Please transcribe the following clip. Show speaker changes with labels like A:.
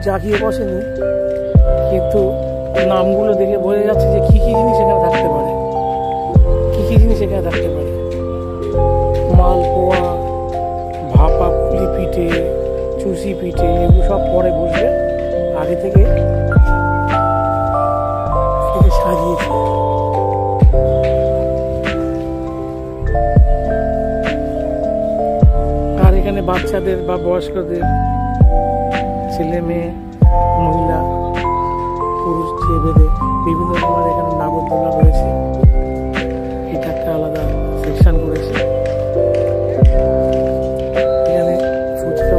A: জাগিয়ে বসেনি, কিন্তু নামগুলো দেখে বোঝা যাচ্ছে যে কী কী জিনিস এখানে থাকতে পারে, কী কী জিনিস এখানে থাকতে পারে। মালপোয়া, ভাপা পুলি পিঠে, চুষি পিঠে, এগুলো সব পরে বসবে, আগে থেকে সাজিয়েছে। আর এখানে বাচ্চাদের বা বয়স্কদের, ছেলে মেয়ে, মহিলা, পুরুষ, ছেলে বিভিন্ন রকমের এখানে নাগরদোলা রয়েছে।